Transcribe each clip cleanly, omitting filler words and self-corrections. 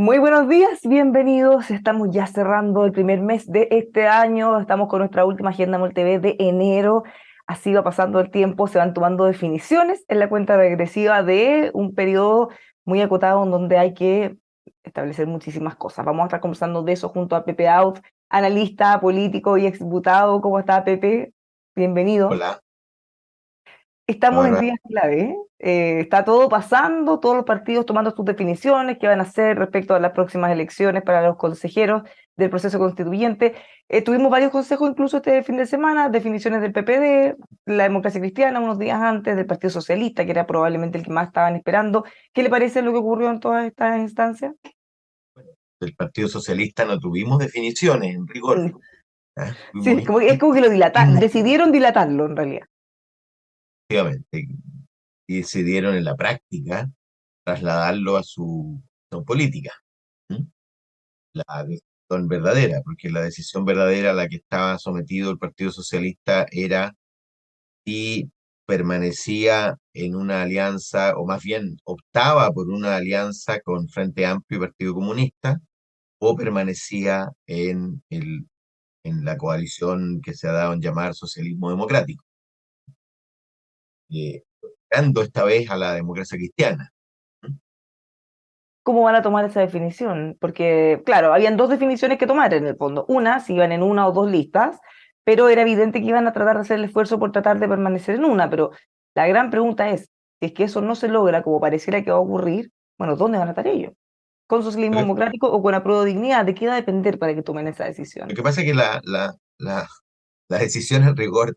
Muy buenos días, bienvenidos. Estamos ya cerrando el primer mes de este año. Estamos con nuestra última agenda MolTV de enero. Así va pasando el tiempo, se van tomando definiciones en la cuenta regresiva de un periodo muy acotado en donde hay que establecer muchísimas cosas. Vamos a estar conversando de eso junto a Pepe Out, analista político y exdiputado. ¿Cómo está, Pepe? Bienvenido. Hola, Estamos en ahora días clave, ¿eh? Está todo pasando, todos los partidos tomando sus definiciones, qué van a hacer respecto a las próximas elecciones para los consejeros del proceso constituyente. Tuvimos varios consejos incluso este fin de semana, definiciones del PPD, la democracia cristiana unos días antes, del Partido Socialista, que era probablemente el que más estaban esperando. ¿Qué le parece lo que ocurrió en todas estas instancias? del Partido Socialista no tuvimos definiciones en rigor. Mm. ¿Ah? Tuvimos Sí, es como que lo decidieron dilatarlo en realidad. efectivamente y decidieron en la práctica trasladarlo a su acción política. ¿Mm? La decisión verdadera, porque la decisión verdadera a la que estaba sometido el Partido Socialista era si permanecía en una alianza, o más bien optaba por una alianza con Frente Amplio y Partido Comunista, o permanecía en la coalición que se ha dado en llamar socialismo democrático, eh, dando esta vez a la democracia cristiana. ¿Cómo van a tomar esa definición? Porque, claro, habían dos definiciones que tomar en el fondo. Una, si iban en una o dos listas, pero era evidente que iban a tratar de hacer el esfuerzo por tratar de permanecer en una. Pero la gran pregunta es, si es que eso no se logra como pareciera que va a ocurrir, bueno, ¿dónde van a estar ellos? ¿Con socialismo Lo que, democrático o con apruebo de dignidad? ¿De qué va a depender para que tomen esa lo decisión? que pasa es que la decisión en rigor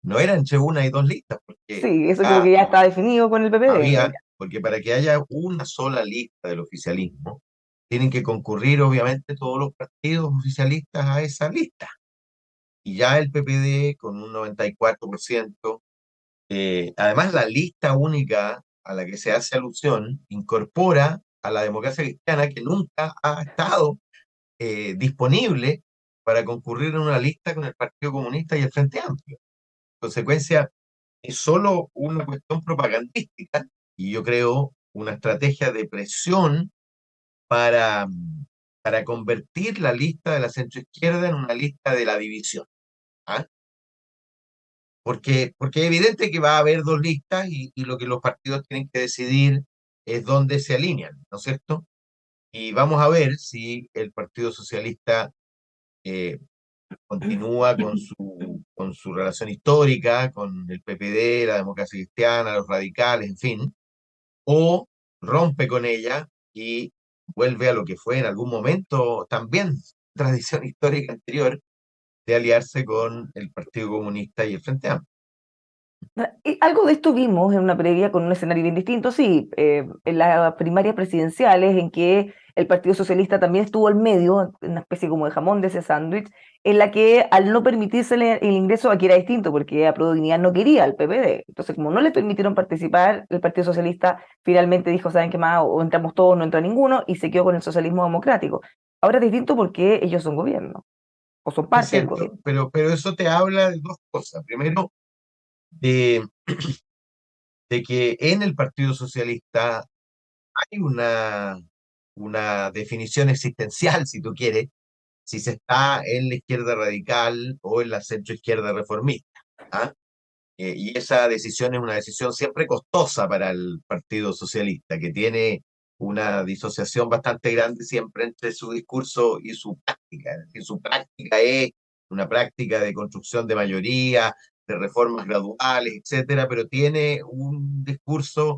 no era entre una y dos listas, porque Sí, eso creo ah, que ya está definido con el PPD en había, realidad. porque para que haya una sola lista del oficialismo, tienen que concurrir obviamente todos los partidos oficialistas a esa lista. Y ya el PPD con un 94%, además la lista única a la que se hace alusión incorpora a la democracia cristiana que nunca ha estado disponible para concurrir en una lista con el Partido Comunista y el Frente Amplio. En consecuencia, es solo una cuestión propagandística y yo creo una estrategia de presión para, para convertir la lista de la centroizquierda en una lista de la división. ¿Ah? Porque es evidente que va a haber dos listas y lo que los partidos tienen que decidir es dónde se alinean, ¿no es cierto? Y vamos a ver si el Partido Socialista eh, continúa con su relación histórica, con el PPD, la democracia cristiana, los radicales, en fin, o rompe con ella y vuelve a lo que fue en algún momento también tradición histórica anterior de aliarse con el Partido Comunista y el Frente Amplio. Y algo de esto vimos en una previa con un escenario bien distinto, sí, en las primarias presidenciales en que el Partido Socialista también estuvo al medio, en una especie como de jamón de ese sándwich, en la que al no permitirse el ingreso, aquí era distinto, porque a Dignidad no quería al PPD. Entonces, como no le permitieron participar, el Partido Socialista finalmente dijo, ¿saben qué más? O entramos todos, no entra ninguno, y se quedó con el socialismo democrático. Ahora es distinto porque ellos son gobierno, o son Es parte del cierto, gobierno. pero eso te habla de dos cosas. Primero, de, de que en el Partido Socialista hay una definición existencial, si tú quieres, si se está en la izquierda radical o en la centroizquierda reformista. ¿Ah? Y esa decisión es una decisión siempre costosa para el Partido Socialista, que tiene una disociación bastante grande siempre entre su discurso y su práctica. Es decir, su práctica es una práctica de construcción de mayoría, de reformas graduales, etcétera, pero tiene un discurso,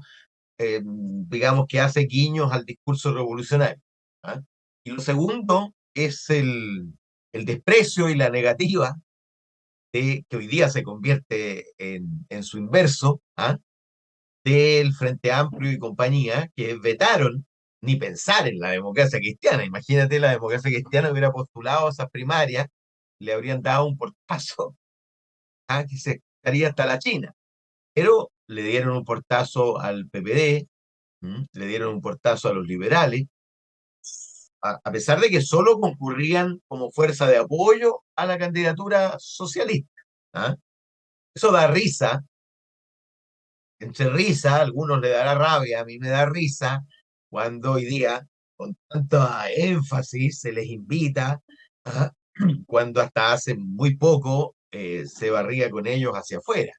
digamos, que hace guiños al discurso revolucionario. ¿Ah? Y lo segundo es el desprecio y la negativa que hoy día se convierte en su inverso, ¿ah? Del Frente Amplio y compañía, que vetaron ni pensar en la democracia cristiana. Imagínate, la democracia cristiana hubiera postulado a esas primarias, le habrían dado un portazo, ¿ah? Que se estaría hasta la China. Pero le dieron un portazo al PPD, le dieron un portazo a los liberales, a pesar de que solo concurrían como fuerza de apoyo a la candidatura socialista. ¿Ah? Eso da risa, entre risa, a algunos le dará rabia, a mí me da risa, cuando hoy día con tanto énfasis se les invita, ¿ah? Cuando hasta hace muy poco se barría con ellos hacia afuera.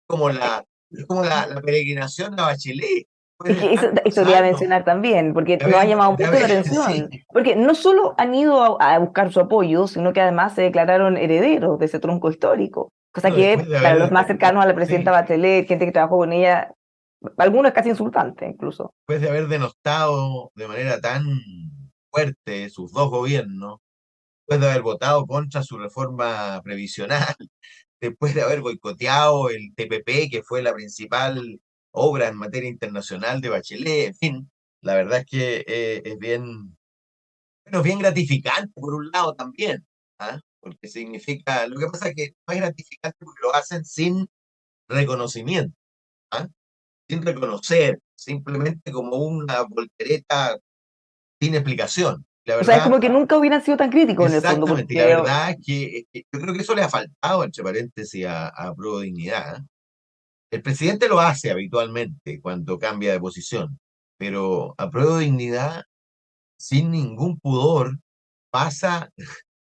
Como la, la peregrinación de Bachelet, Es después de que eso te iba a tantos años mencionar también, porque de nos ha haber, llamado de mucho la haber, atención, sí, porque no solo han ido a buscar su apoyo, sino que además se declararon herederos de ese tronco histórico, cosa bueno, después que de para los haber, más cercanos a la presidenta sí, Bachelet, gente que trabajó con ella, algunos es casi insultante incluso. después de haber denostado de manera tan fuerte sus dos gobiernos, después de haber votado contra su reforma previsional, después de haber boicoteado el TPP, que fue la principal obra en materia internacional de Bachelet, en fin, la verdad es que es bien, bueno, es bien gratificante por un lado también, ¿ah? Porque significa, lo que pasa es que no es gratificante porque lo hacen sin reconocimiento, ¿ah? Sin reconocer, simplemente como una voltereta sin explicación. La O sea, es verdad, como que nunca hubieran sido tan críticos en el fondo, exactamente, y la porque verdad es que yo creo que eso le ha faltado, entre paréntesis, a Prueba de Dignidad. ¿Ah? El presidente lo hace habitualmente cuando cambia de posición, pero a Prueba de Dignidad, sin ningún pudor, pasa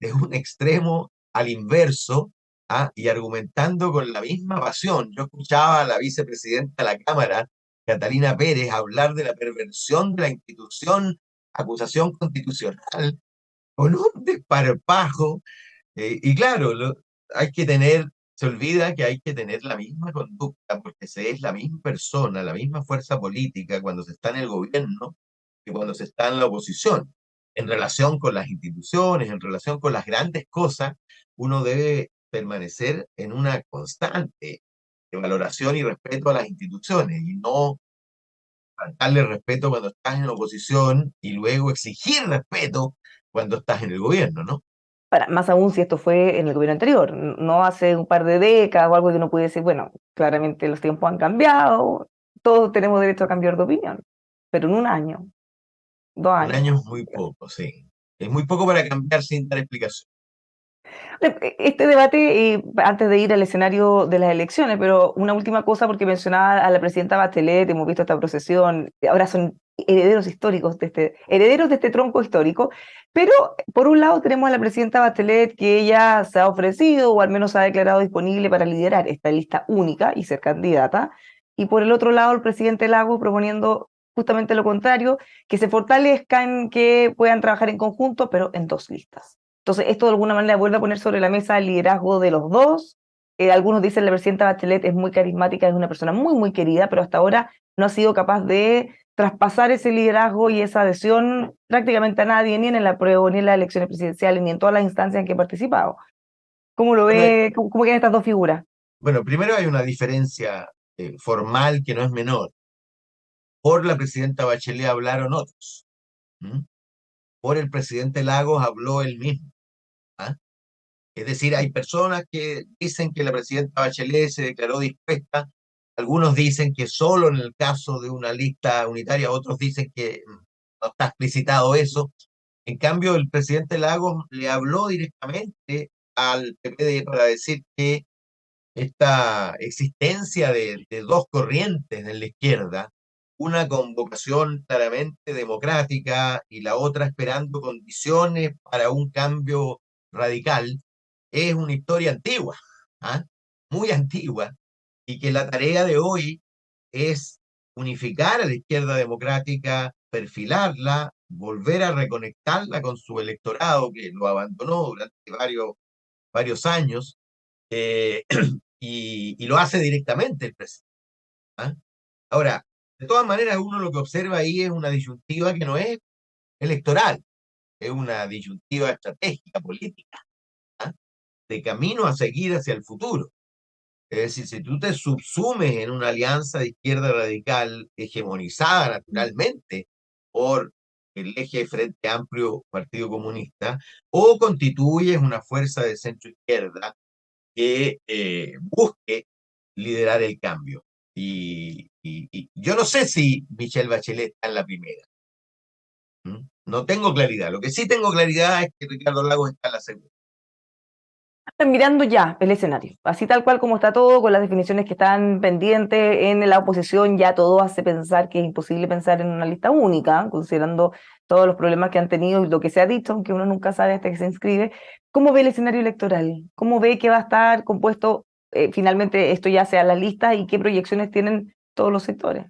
de un extremo al inverso, ¿ah? Y argumentando con la misma pasión. Yo escuchaba a la vicepresidenta de la Cámara, Catalina Pérez, hablar de la perversión de la institución, acusación constitucional, con un desparpajo. Y claro, hay que tener, se olvida que hay que tener la misma conducta, porque se es la misma persona, la misma fuerza política cuando se está en el gobierno que cuando se está en la oposición. En relación con las instituciones, en relación con las grandes cosas, uno debe permanecer en una constante de valoración y respeto a las instituciones y no faltarle respeto cuando estás en la oposición y luego exigir respeto cuando estás en el gobierno, ¿no? para, más aún si esto fue en el gobierno anterior, no hace un par de décadas o algo que uno puede decir, bueno, claramente los tiempos han cambiado, todos tenemos derecho a cambiar de opinión, pero en un año, dos Un años. año es muy poco, sí. Es muy poco para cambiar sin dar explicación. Este debate, antes de ir al escenario de las elecciones, pero una última cosa, porque mencionaba a la presidenta Bachelet, hemos visto esta procesión, ahora son herederos históricos herederos de este tronco histórico, pero por un lado tenemos a la presidenta Bachelet que ella se ha ofrecido o al menos se ha declarado disponible para liderar esta lista única y ser candidata, y por el otro lado el presidente Lagos proponiendo justamente lo contrario, que se fortalezcan, que puedan trabajar en conjunto, pero en dos listas. Entonces, esto de alguna manera vuelve a poner sobre la mesa el liderazgo de los dos. Algunos dicen la presidenta Bachelet es muy carismática, es una persona muy, muy querida, pero hasta ahora no ha sido capaz de traspasar ese liderazgo y esa adhesión prácticamente a nadie, ni en el apruebo, ni en las elecciones presidenciales, ni en todas las instancias en que ha participado. ¿Cómo lo Bueno, ve? ¿Cómo quedan estas dos figuras? bueno, primero hay una diferencia formal que no es menor. Por la presidenta Bachelet hablaron otros. ¿M? Por el presidente Lagos habló él mismo. ¿Ah? Es decir, hay personas que dicen que la presidenta Bachelet se declaró dispuesta. Algunos dicen que solo en el caso de una lista unitaria, otros dicen que no está explicitado eso. En cambio, el presidente Lagos le habló directamente al PPD para decir que esta existencia de dos corrientes en la izquierda, una con vocación claramente democrática y la otra esperando condiciones para un cambio radical, es una historia antigua, ¿ah? Muy antigua, y que la tarea de hoy es unificar a la izquierda democrática, perfilarla, volver a reconectarla con su electorado que lo abandonó durante varios años, eh, y lo hace directamente el presidente. ¿Ah? Ahora, de todas maneras, uno lo que observa ahí es una disyuntiva que no es electoral, es una disyuntiva estratégica, política, ¿ah? De camino a seguir hacia el futuro. Es decir, si tú te subsumes en una alianza de izquierda radical hegemonizada naturalmente por el eje Frente Amplio Partido Comunista, o constituyes una fuerza de centro izquierda que busque liderar el cambio. Y yo no sé si Michelle Bachelet está en la primera. ¿Mm? No tengo claridad. Lo que sí tengo claridad es que Ricardo Lagos está en la segunda. Mirando ya el escenario, así tal cual como está todo, con las definiciones que están pendientes en la oposición, ya todo hace pensar que es imposible pensar en una lista única, considerando todos los problemas que han tenido y lo que se ha dicho, aunque uno nunca sabe hasta que se inscribe. ¿Cómo ve el escenario electoral? ¿Cómo ve que va a estar compuesto finalmente esto ya sea la lista y qué proyecciones tienen todos los sectores?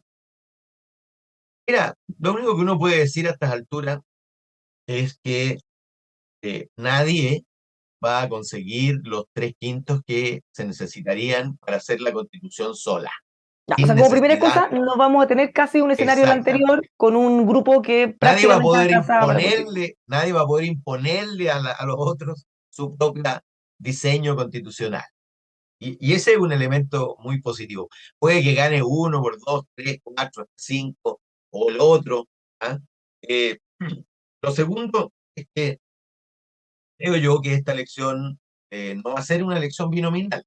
Mira, lo único que uno puede decir a estas alturas es que nadie va a conseguir los 3/5 que se necesitarían para hacer la constitución sola, Ya, o sin sea, como primera necesidad cosa, nos vamos a tener casi un escenario del anterior exactamente. con un grupo que Nadie va a prácticamente poder alcanzaba para constituir. imponerle, nadie va a poder imponerle a los otros su propio diseño constitucional. Y ese es un elemento muy positivo. Puede que gane uno por dos, tres, cuatro, cinco, o el otro. ¿Ah? Eh, lo segundo es que creo yo que esta elección no va a ser una elección binominal,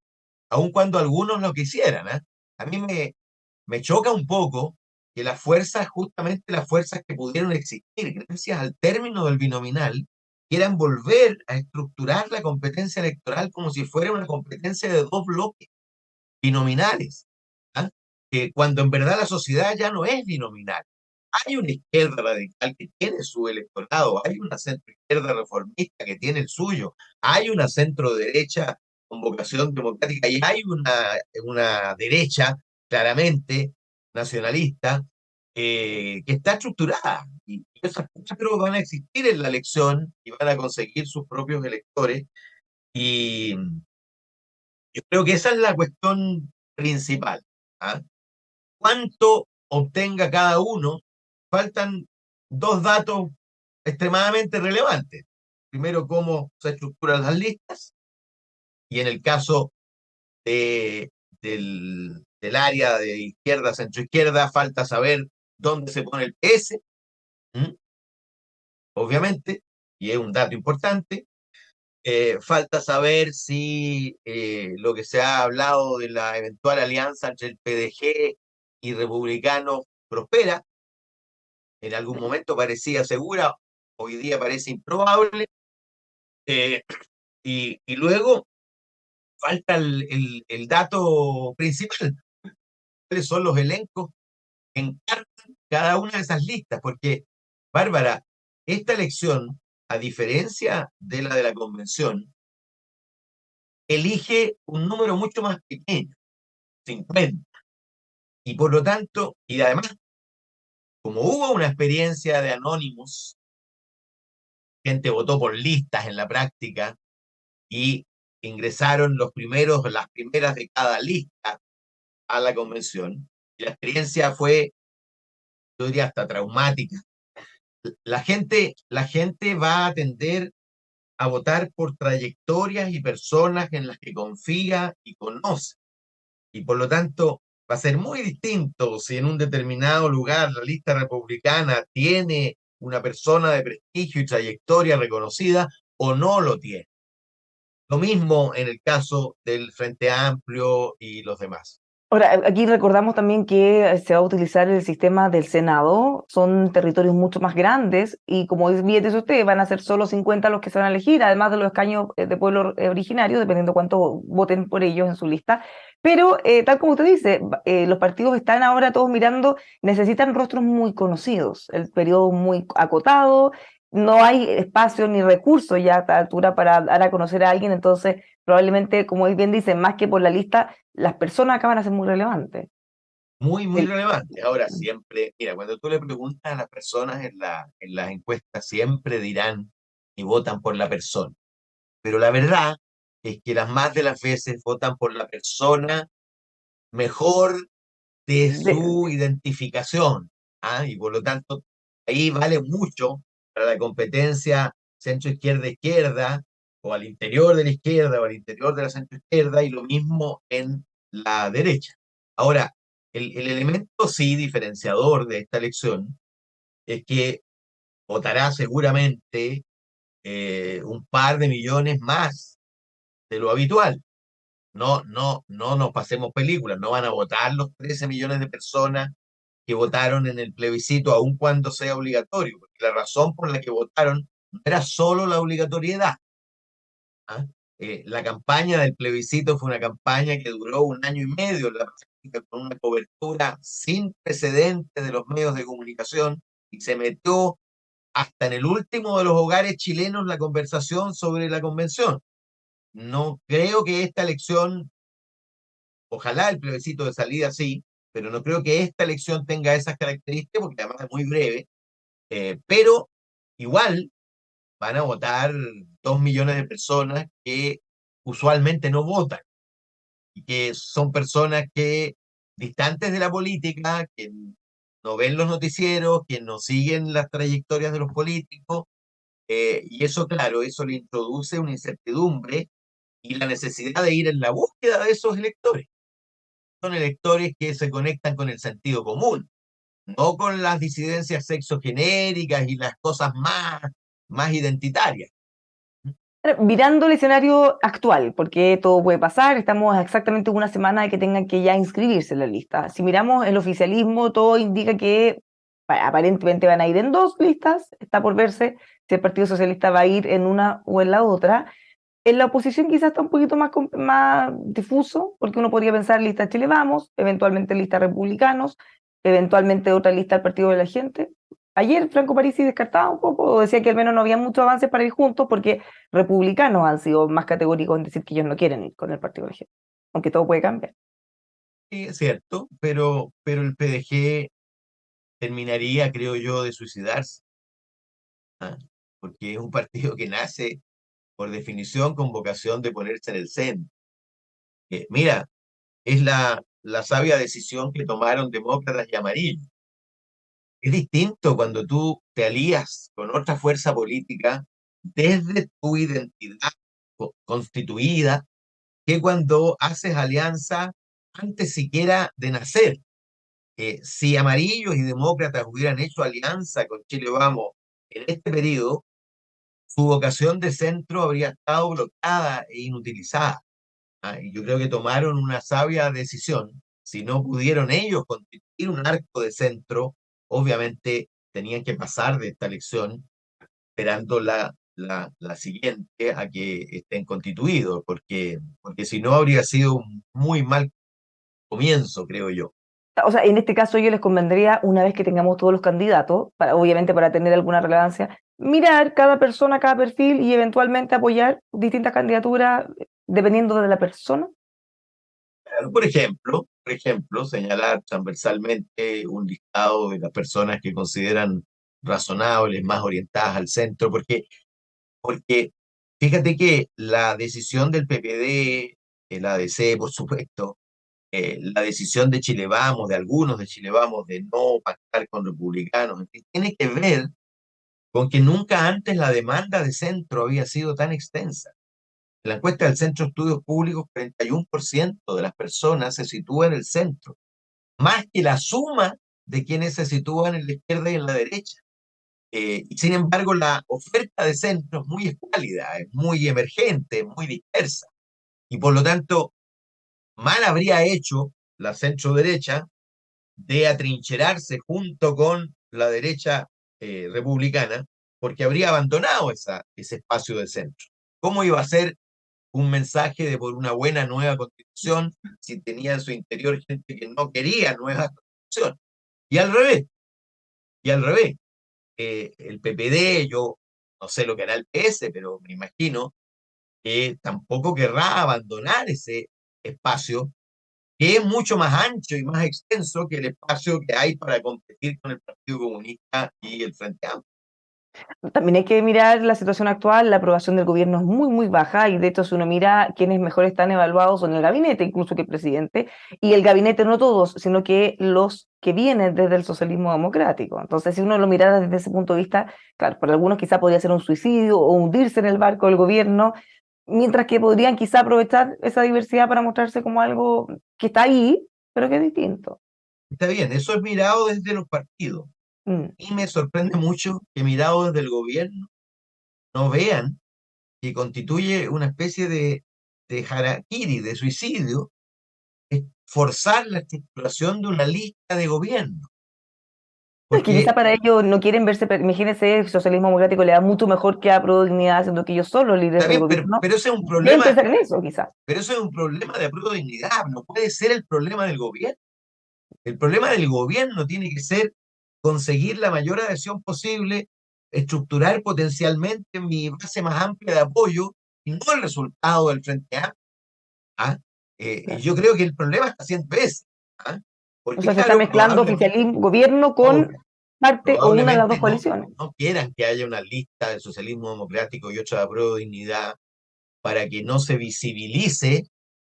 aun cuando algunos lo quisieran. ¿Ah? A mí me choca un poco que las fuerzas, justamente las fuerzas que pudieron existir gracias al término del binominal, quieran volver a estructurar la competencia electoral como si fuera una competencia de dos bloques binominales, ¿ah? Que cuando en verdad la sociedad ya no es binominal. Hay una izquierda radical que tiene su electorado, hay una centro izquierda reformista que tiene el suyo, hay una centro derecha con vocación democrática y hay una derecha claramente nacionalista que está estructurada. Y esas cuatro van a existir en la elección y van a conseguir sus propios electores. Y yo creo que esa es la cuestión principal. ¿Ah? Cuánto obtenga cada uno, faltan dos datos extremadamente relevantes. Primero, cómo se estructuran las listas, y en el caso del área de izquierda, centroizquierda, falta saber dónde se pone el PS, ¿m? Obviamente, y es un dato importante. Falta saber si lo que se ha hablado de la eventual alianza entre el PDG y republicanos prospera. En algún momento parecía segura, hoy día parece improbable. Eh, y luego falta el dato principal, cuáles son los elencos que encarnan cada una de esas listas, porque, Bárbara, esta elección, a diferencia de la de la convención, elige un número mucho más pequeño, 50, y por lo tanto, y además, como hubo una experiencia de anónimos, gente votó por listas en la práctica, y ingresaron las primeras de cada lista a la convención. Y la experiencia fue, yo diría, hasta traumática. La gente va a tender a votar por trayectorias y personas en las que confía y conoce. Y por lo tanto, va a ser muy distinto si en un determinado lugar la lista republicana tiene una persona de prestigio y trayectoria reconocida o no lo tiene. Lo mismo en el caso del Frente Amplio y los demás. Ahora, aquí recordamos también que se va a utilizar el sistema del Senado, son territorios mucho más grandes y como bien dice usted, van a ser solo 50 los que se van a elegir, además de los escaños de pueblo originario, dependiendo cuánto voten por ellos en su lista. Pero tal como usted dice, los partidos están ahora todos mirando, necesitan rostros muy conocidos, el periodo muy acotado, no hay espacio ni recursos ya a esta altura para dar a conocer a alguien, entonces probablemente, como él bien dice, más que por la lista las personas acaban a ser muy relevantes. Muy, muy El- relevante. Ahora, siempre, mira, cuando tú le preguntas a las personas en las encuestas, siempre dirán y votan por la persona. Pero la verdad es que las más de las veces votan por la persona mejor de de- su identificación. ¿Ah? Y por lo tanto, ahí vale mucho para la competencia centro-izquierda-izquierda, o al interior de la izquierda, o al interior de la centro-izquierda, y lo mismo en la derecha. Ahora, el elemento sí diferenciador de esta elección es que votará seguramente un par de millones más de lo habitual. No nos pasemos películas, no van a votar los 13 millones de personas que votaron en el plebiscito, aun cuando sea obligatorio, porque la razón por la que votaron no era solo la obligatoriedad. ¿Ah? La campaña del plebiscito fue una campaña que duró un año y medio, la práctica, con una cobertura sin precedentes de los medios de comunicación, y se metió hasta en el último de los hogares chilenos la conversación sobre la convención. No creo que esta elección, ojalá el plebiscito de salida sí, pero no creo que esta elección tenga esas características porque además es muy breve, pero igual van a votar 2 millones de personas que usualmente no votan y que son personas que distantes de la política, que no ven los noticieros, que no siguen las trayectorias de los políticos, y eso, claro, eso le introduce una incertidumbre y la necesidad de ir en la búsqueda de esos electores. Son electores que se conectan con el sentido común, no con las disidencias sexogenéricas y las cosas más identitarias. Mirando el escenario actual, porque todo puede pasar, estamos a exactamente una semana de que tengan que ya inscribirse en la lista. Si miramos el oficialismo, todo indica que aparentemente van a ir en dos listas, está por verse si el Partido Socialista va a ir en una o en la otra. En la oposición quizás está un poquito más difuso, porque uno podría pensar lista Chile Vamos, eventualmente lista Republicanos, eventualmente otra lista del Partido de la Gente. Ayer Franco Parisi descartaba un poco, o decía que al menos no había muchos avances para ir juntos, porque republicanos han sido más categóricos en decir que ellos no quieren ir con el Partido de la Gente, aunque todo puede cambiar. Sí, es cierto, pero el PDG terminaría, creo yo, de suicidarse, ¿ah? Porque es un partido que nace, por definición, con vocación de ponerse en el centro. Mira, es la sabia decisión que tomaron demócratas y amarillos. Es distinto cuando tú te alías con otra fuerza política desde tu identidad constituida que cuando haces alianza antes siquiera de nacer. Si amarillos y demócratas hubieran hecho alianza con Chile Vamos en este periodo, su vocación de centro habría estado bloqueada e inutilizada. Y yo creo que tomaron una sabia decisión. Si no pudieron ellos constituir un arco de centro, obviamente tenían que pasar de esta elección esperando la siguiente a que estén constituidos, porque si no habría sido un muy mal comienzo, creo yo. O sea, en este caso yo les convendría, una vez que tengamos todos los candidatos, obviamente para tener alguna relevancia, mirar cada persona, cada perfil y eventualmente apoyar distintas candidaturas dependiendo de la persona. Por ejemplo, señalar transversalmente un listado de las personas que consideran razonables, más orientadas al centro, porque fíjate que la decisión del PPD, el ADC, por supuesto, la decisión de Chile Vamos, de algunos de Chile Vamos, de no pactar con republicanos, en fin, tiene que ver con que nunca antes la demanda de centro había sido tan extensa. En la encuesta del Centro de Estudios Públicos, 31% de las personas se sitúa en el centro, más que la suma de quienes se sitúan en la izquierda y en la derecha. Y sin embargo, la oferta de centro es muy escuálida, es muy emergente, es muy dispersa. Y por lo tanto, mal habría hecho la centro derecha de atrincherarse junto con la derecha republicana, porque habría abandonado ese espacio de centro. ¿Cómo iba a ser un mensaje de por una buena nueva constitución si tenía en su interior gente que no quería nueva constitución? Y al revés, y al revés. El PPD, yo no sé lo que hará el PS, pero me imagino que tampoco querrá abandonar ese espacio que es mucho más ancho y más extenso que el espacio que hay para competir con el Partido Comunista y el Frente Amplio. También hay que mirar la situación actual, la aprobación del gobierno es muy baja y de hecho si uno mira quienes mejor están evaluados son el gabinete, incluso que el presidente, y el gabinete no todos, sino que los que vienen desde el socialismo democrático. Entonces si uno lo mirara desde ese punto de vista, claro, para algunos quizá podría ser un suicidio o hundirse en el barco del gobierno, mientras que podrían quizá aprovechar esa diversidad para mostrarse como algo que está ahí, pero que es distinto. Está bien, eso es mirado desde los partidos. Mm. Y me sorprende mucho que mirado desde el gobierno no vean que constituye una especie de harakiri, de suicidio, es forzar la estructuración de una lista de gobierno. Es que quizá Porque, para ellos no quieren verse, imagínense, el socialismo democrático le da mucho mejor que a Pro Dignidad, siendo que ellos son los líderes está del bien, pero, gobierno. pero ese es un Deben problema, pensar en eso, quizás. pero eso es un problema de apruebo de dignidad, no puede ser el problema del gobierno. El problema del gobierno tiene que ser conseguir la mayor adhesión posible estructurar potencialmente mi base más amplia de apoyo y no el resultado del Frente Amplio. ¿Ah? Y Claro. yo creo que el problema está haciendo ese. ¿Ah? O Porque sea, se está claro, mezclando oficialismo, gobierno con parte o una de las dos probablemente coaliciones. no quieran que haya una lista del socialismo democrático y otra de apruebo de dignidad para que no se visibilice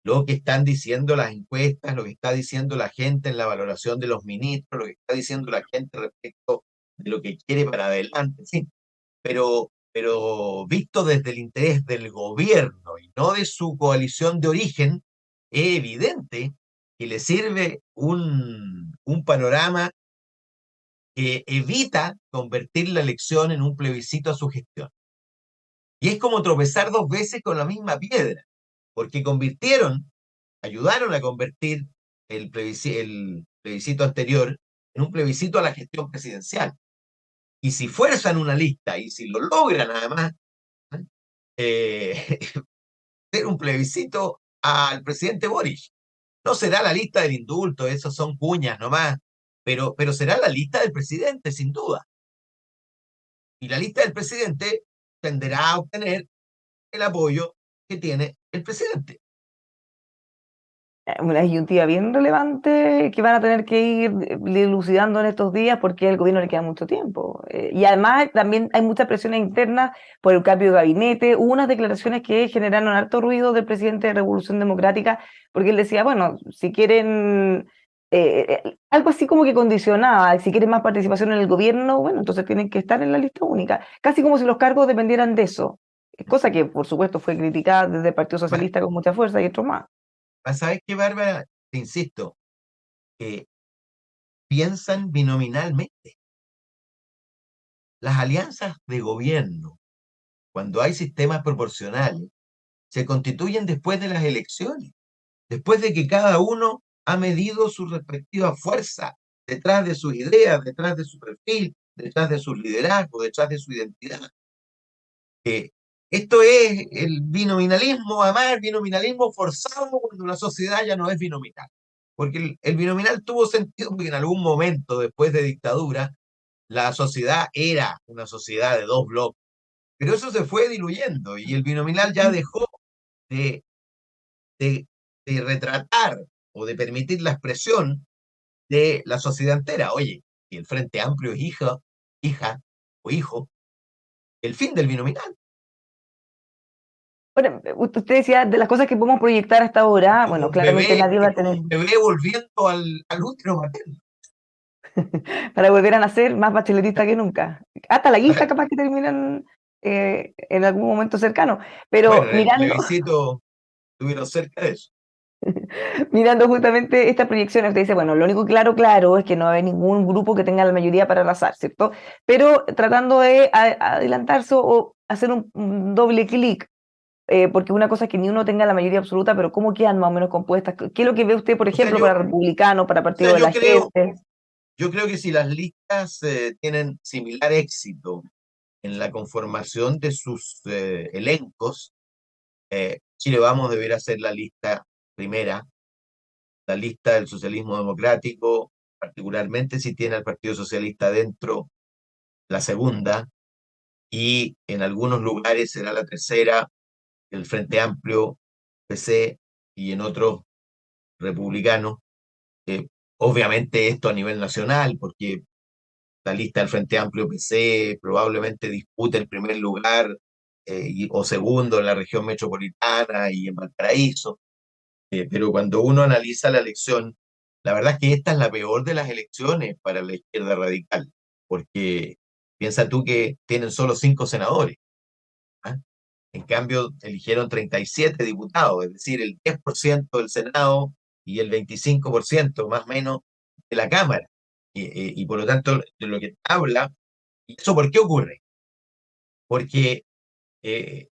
lo que están diciendo las encuestas, lo que está diciendo la gente en la valoración de los ministros, lo que está diciendo la gente respecto de lo que quiere para adelante, en fin. Pero visto desde el interés del gobierno y no de su coalición de origen, es evidente que le sirve un panorama que evita convertir la elección en un plebiscito a su gestión. Y es como tropezar dos veces con la misma piedra, porque ayudaron a convertir el plebiscito anterior en un plebiscito a la gestión presidencial. Y si fuerzan una lista y si lo logran además, eh, hacer un plebiscito al presidente Boris. No será la lista del indulto, esos son cuñas nomás, pero será la lista del presidente, sin duda. Y la lista del presidente tenderá a obtener el apoyo que tiene el presidente. Una disyuntiva bien relevante que van a tener que ir dilucidando en estos días porque al gobierno le queda mucho tiempo. Y además también hay muchas presiones internas por el cambio de gabinete. Hubo unas declaraciones que generaron harto ruido del presidente de Revolución Democrática porque él decía, bueno, si quieren, algo así como que condicionaba, si quieren más participación en el gobierno, bueno, entonces tienen que estar en la lista única. Casi como si los cargos dependieran de eso. Cosa que, por supuesto, fue criticada desde el Partido Socialista con mucha fuerza y otros más. ¿Sabes qué, Bárbara? Te insisto, eh, piensan binominalmente. Las alianzas de gobierno, cuando hay sistemas proporcionales, se constituyen después de las elecciones, después de que cada uno ha medido su respectiva fuerza detrás de sus ideas, detrás de su perfil, detrás de su liderazgo, detrás de su identidad. Eh, Esto es el binominalismo, además el binominalismo forzado cuando la sociedad ya no es binominal. Porque el binominal tuvo sentido porque en algún momento, después de dictadura, la sociedad era una sociedad de dos bloques. Pero eso se fue diluyendo y el binominal ya dejó de, de, de retratar o de permitir la expresión de la sociedad entera. Oye, si el Frente Amplio es hija o hijo, el fin del binominal. Bueno, usted decía de las cosas que podemos proyectar hasta ahora, bueno, claramente nadie va Es a como tener, un bebé volviendo al útero materno. para volver a nacer, más bacheletista que nunca. Hasta la hija capaz que terminan en algún momento cercano. Bueno, Pero en el mirando, plebiscito estuvieron cerca de eso. mirando justamente esta proyección, usted dice, bueno, lo único claro, claro, es que no va a haber ningún grupo que tenga la mayoría para arrasar, ¿cierto? Pero tratando de adelantarse o hacer un doble clic, porque una cosa es que ni uno tenga la mayoría absoluta, pero ¿cómo quedan más o menos compuestas? ¿Qué es lo que ve usted, por O sea, ejemplo, para republicano, para o sea, partido de la gente? yo creo que si las listas tienen similar éxito en la conformación de sus elencos, Chile Vamos deberá ser la lista primera, la lista del socialismo democrático, particularmente si tiene al Partido Socialista dentro, la segunda, y en algunos lugares será la tercera, el Frente Amplio, PC, y en otros republicanos. Eh, Obviamente esto a nivel nacional, porque la lista del Frente Amplio PC probablemente dispute el primer lugar o segundo en la región metropolitana y en Valparaíso. Pero cuando uno analiza la elección, la verdad es que esta es la peor de las elecciones para la izquierda radical, porque piensa tú que tienen solo 5 senadores. ¿Ah? En cambio, eligieron 37 diputados, es decir, el 10% del Senado y el 25% más o menos de la Cámara. Y por lo tanto, de lo que habla, ¿y eso por qué ocurre? Porque eh,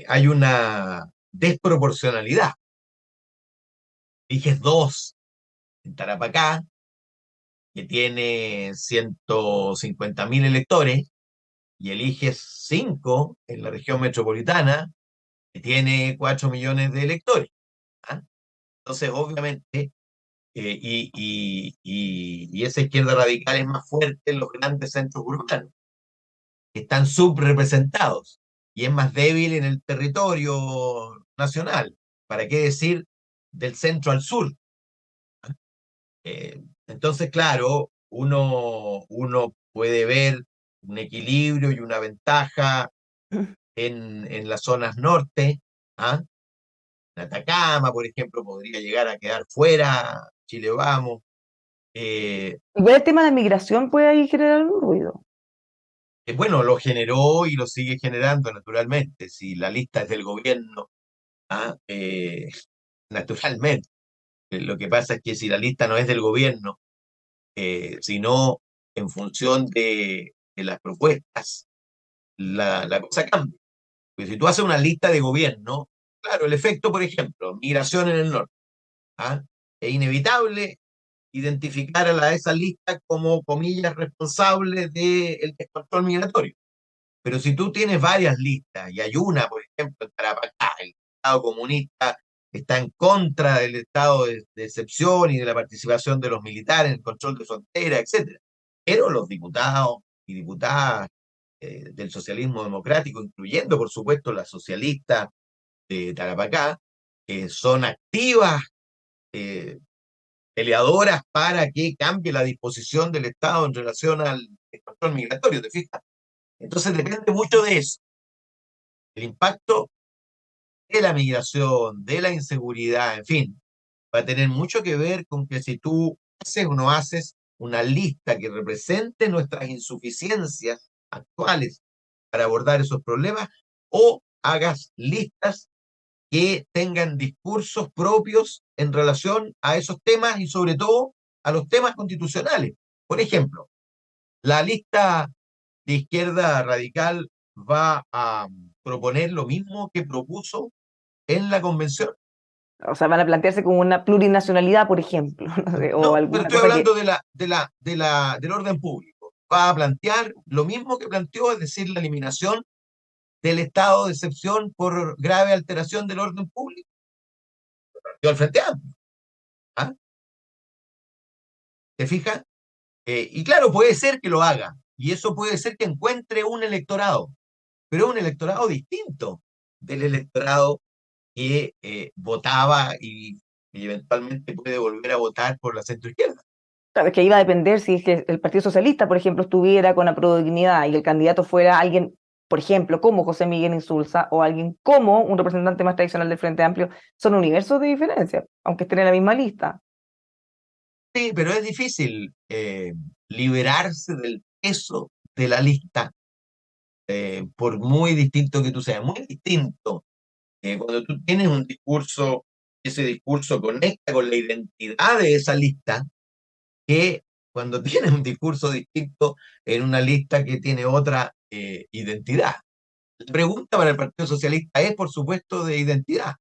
hay una desproporcionalidad. Eliges dos en Tarapacá, que tiene 150.000 electores, y eliges cinco en la región metropolitana, que tiene 4 millones de electores. ¿Ah? Entonces, obviamente, y esa izquierda radical es más fuerte en los grandes centros urbanos. que están subrepresentados y es más débil en el territorio nacional. ¿Para qué decir del centro al sur? Entonces, claro, uno puede ver un equilibrio y una ventaja en las zonas norte, ¿ah? En Atacama, por ejemplo, podría llegar a quedar fuera, Chile Vamos. Eh, Igual el tema de migración puede ahí generar un ruido. bueno, lo generó y lo sigue generando naturalmente. Si la lista es del gobierno, ¿ah? Naturalmente. Lo que pasa es que si la lista no es del gobierno, sino en función de las propuestas, la cosa cambia. Porque si tú haces una lista de gobierno, claro, el efecto, por ejemplo, migración en el norte, ¿ah? Es inevitable identificar a esa lista como, comillas, responsable del descontrol migratorio. Pero si tú tienes varias listas y hay una, por ejemplo, en Tarapacá, el Estado comunista está en contra del estado de excepción y de la participación de los militares en el control de fronteras, etcétera. Pero los diputados y diputadas del socialismo democrático, incluyendo, por supuesto, las socialistas de Tarapacá, son activas eh, peleadoras para que cambie la disposición del Estado en relación al control migratorio, ¿te fijas? Entonces depende mucho de eso. El impacto de la migración, de la inseguridad, en fin, va a tener mucho que ver con que si tú haces o no haces una lista que represente nuestras insuficiencias actuales para abordar esos problemas, o hagas listas que tengan discursos propios en relación a esos temas y sobre todo a los temas constitucionales. Por ejemplo, la lista de izquierda radical va a proponer lo mismo que propuso en la convención. O sea, van a plantearse como una plurinacionalidad, por ejemplo, no sé, o No, pero alguna estoy cosa que... hablando del orden público. Va a plantear lo mismo que planteó, es decir, la eliminación del estado de excepción por grave alteración del orden público. Yo al Frente Amplio. ¿Ah? ¿Te fijas? Y claro, puede ser que lo haga, y eso puede ser que encuentre un electorado, pero un electorado distinto del electorado que votaba y eventualmente puede volver a votar por la centroizquierda. Sabes que iba a depender si es que el Partido Socialista, por ejemplo, estuviera con la Dignidad y el candidato fuera alguien, por ejemplo, como José Miguel Insulza o alguien como un representante más tradicional del Frente Amplio, son universos de diferencia, aunque estén en la misma lista. Sí, pero es difícil liberarse del peso de la lista, por muy distinto que tú seas, muy distinto. Cuando tú tienes un discurso, ese discurso conecta con la identidad de esa lista, que cuando tienes un discurso distinto en una lista que tiene otra identidad. La pregunta para el Partido Socialista es, por supuesto, de identidad.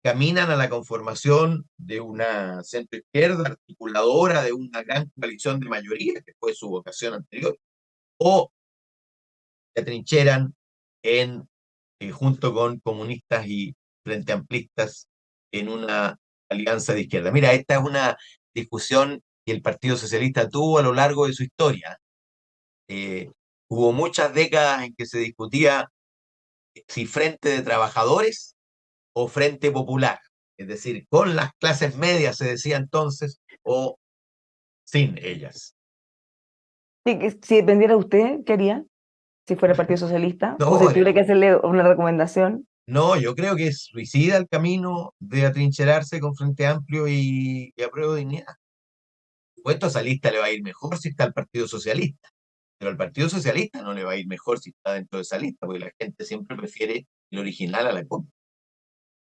Caminan a la conformación de una centroizquierda articuladora de una gran coalición de mayoría, que fue su vocación anterior, o se atrincheran en, junto con comunistas y frente amplistas en una alianza de izquierda. Mira, esta es una discusión que el Partido Socialista tuvo a lo largo de su historia. Eh, Hubo muchas décadas en que se discutía si frente de trabajadores o frente popular, es decir, con las clases medias se decía entonces, o sin ellas. Sí, si dependiera de usted, ¿qué haría? Si fuera el Partido Socialista, o si No, tuviera que hacerle una recomendación. no, yo creo que es suicida el camino de atrincherarse con Frente Amplio y Apruebo Dignidad. Por supuesto, a esa lista le va a ir mejor si está el Partido Socialista, pero al Partido Socialista no le va a ir mejor si está dentro de esa lista, porque la gente siempre prefiere el original a la copia.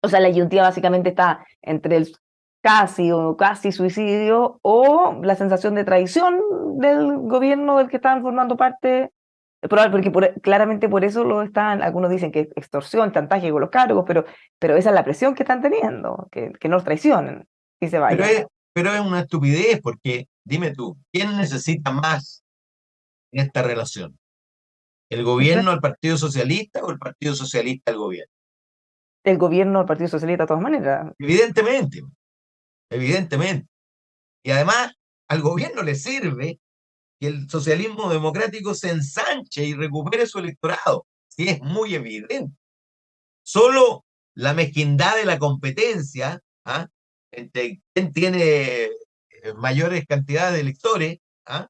O sea, la disyuntiva básicamente está entre el casi o casi suicidio o la sensación de traición del gobierno del que estaban formando parte. Es probable, porque claramente por eso lo están, algunos dicen que es extorsión, chantaje con los cargos, pero esa es la presión que están teniendo, que no los traicionen y se Pero vayan. es, pero es una estupidez, porque dime tú, ¿quién necesita más en esta relación? ¿El gobierno al Partido Socialista o el Partido Socialista al gobierno? El gobierno del Partido Socialista de todas maneras. Evidentemente, evidentemente. Y además, al gobierno le sirve que el socialismo democrático se ensanche y recupere su electorado. Sí, es muy evidente. Solo la mezquindad de la competencia, ¿ah? Entre quién tiene mayores cantidades de electores, ¿ah?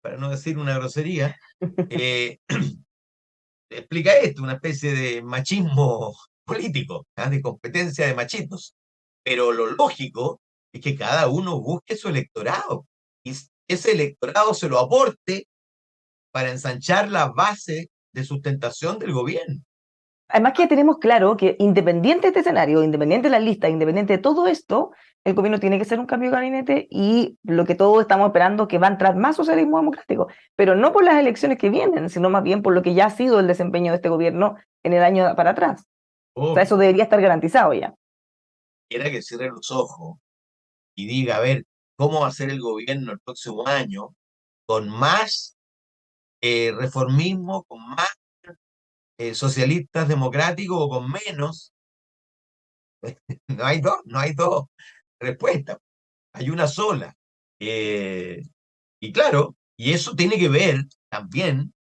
Para no decir una grosería, eh, explica esto, una especie de machismo político, ¿ah? De competencia de machitos. Pero lo lógico es que cada uno busque su electorado y ese electorado se lo aporte para ensanchar la base de sustentación del gobierno. Además que ya tenemos claro que independiente de este escenario, independiente de la lista, independiente de todo esto, el gobierno tiene que hacer un cambio de gabinete y lo que todos estamos esperando que va a entrar más socialismo democrático, pero no por las elecciones que vienen, sino más bien por lo que ya ha sido el desempeño de este gobierno en el año para atrás. O sea, Obvio, eso debería estar garantizado ya. quiera que cierre los ojos y diga, a ver, ¿cómo va a ser el gobierno el próximo año con más reformismo, con más socialistas democráticos o con menos? No hay dos respuestas, hay una sola. Eh, y claro, y eso tiene que ver también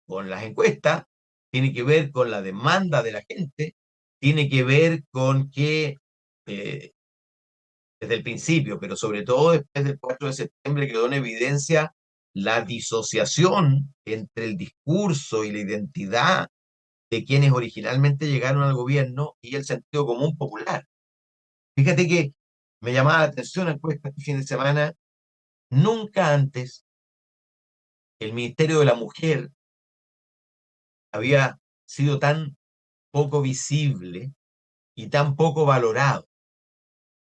con las encuestas, tiene que ver con la demanda de la gente, tiene que ver con que eh, desde el principio, pero sobre todo después del 4 de septiembre quedó en evidencia la disociación entre el discurso y la identidad de quienes originalmente llegaron al gobierno y el sentido común popular. Fíjate que me llamaba la atención la encuesta este fin de semana, nunca antes el Ministerio de la Mujer había sido tan poco visible y tan poco valorado.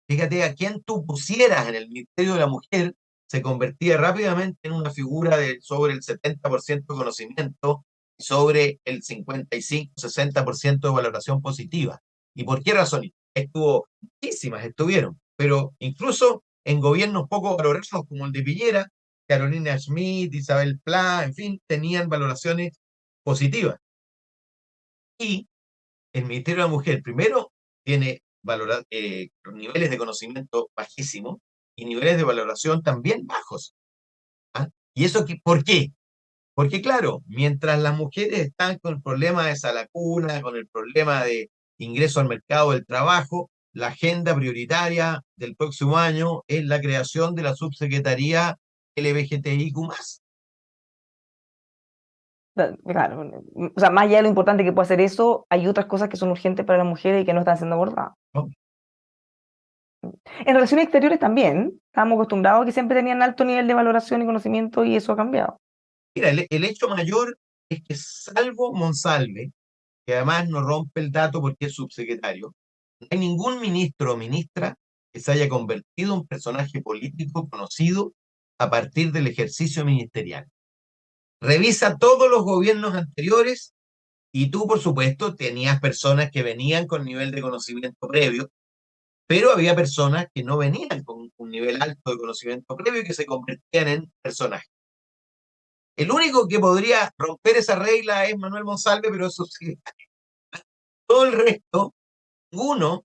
Fíjate, a quien tú pusieras en el Ministerio de la Mujer se convertía rápidamente en una figura de sobre el 70% de conocimiento y sobre el 55-60% de valoración positiva. ¿Y por qué razón? Estuvo, muchísimas estuvieron, pero incluso en gobiernos poco valorados como el de Piñera, Carolina Schmidt, Isabel Pla, en fin, tenían valoraciones positivas. Y el Ministerio de la Mujer, primero, tiene niveles de conocimiento bajísimos y niveles de valoración también bajos. ¿Ah? ¿Y eso por qué? Porque claro, mientras las mujeres están con el problema de esa lacuna, con el problema de ingreso al mercado del trabajo, la agenda prioritaria del próximo año es la creación de la subsecretaría LGBTIQ+. Claro, o sea, más allá de lo importante que puede hacer eso, hay otras cosas que son urgentes para las mujeres y que no están siendo abordadas. ¿No? En relaciones exteriores también, estábamos acostumbrados a que siempre tenían alto nivel de valoración y conocimiento y eso ha cambiado. Mira, el hecho mayor es que salvo Monsalve, que además no rompe el dato porque es subsecretario, no hay ningún ministro o ministra que se haya convertido en un personaje político conocido a partir del ejercicio ministerial. Revisa todos los gobiernos anteriores y tú, por supuesto, tenías personas que venían con nivel de conocimiento previo, pero había personas que no venían con un nivel alto de conocimiento previo y que se convertían en personajes. El único que podría romper esa regla es Manuel Monsalve, pero eso sí, todo el resto, ninguno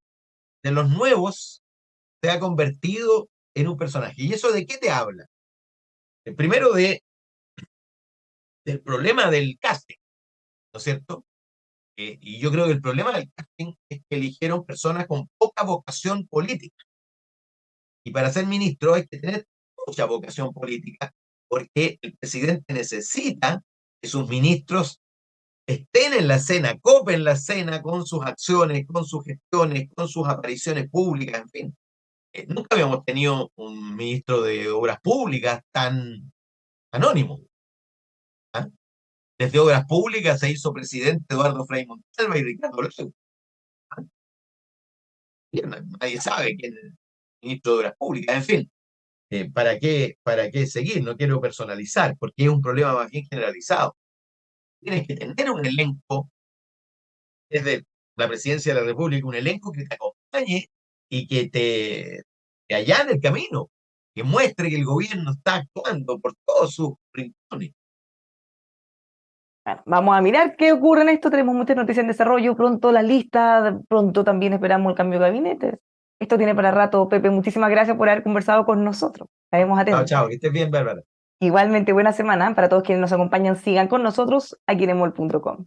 de los nuevos se ha convertido en un personaje. ¿Y eso de qué te habla? Primero del problema del casting, ¿no es cierto? Y yo creo que el problema del casting es que eligieron personas con poca vocación política. Y para ser ministro hay que tener mucha vocación política, porque el presidente necesita que sus ministros estén en la escena, copen la escena con sus acciones, con sus gestiones, con sus apariciones públicas, en fin. Nunca habíamos tenido un ministro de Obras Públicas tan anónimo. ¿Ah? Desde Obras Públicas se hizo presidente Eduardo Frei Montalva y Ricardo Lagos. ¿Ah? Nadie sabe quién es el ministro de Obras Públicas. En fin, para qué seguir? No quiero personalizar, porque es un problema más bien generalizado. Tienes que tener un elenco desde la presidencia de la República, un elenco que te acompañe y que te allane el camino, que muestre que el gobierno está actuando por todos sus rincones. Bueno, vamos a mirar qué ocurre en esto. Tenemos muchas noticias en desarrollo. Pronto la lista, pronto también esperamos el cambio de gabinete. Esto tiene para rato, Pepe. Muchísimas gracias por haber conversado con nosotros. Estaremos Chao, atentos. chao, que estés bien, Bárbara. Igualmente, buena semana para todos quienes nos acompañan. Sigan con nosotros aquí en emol.com.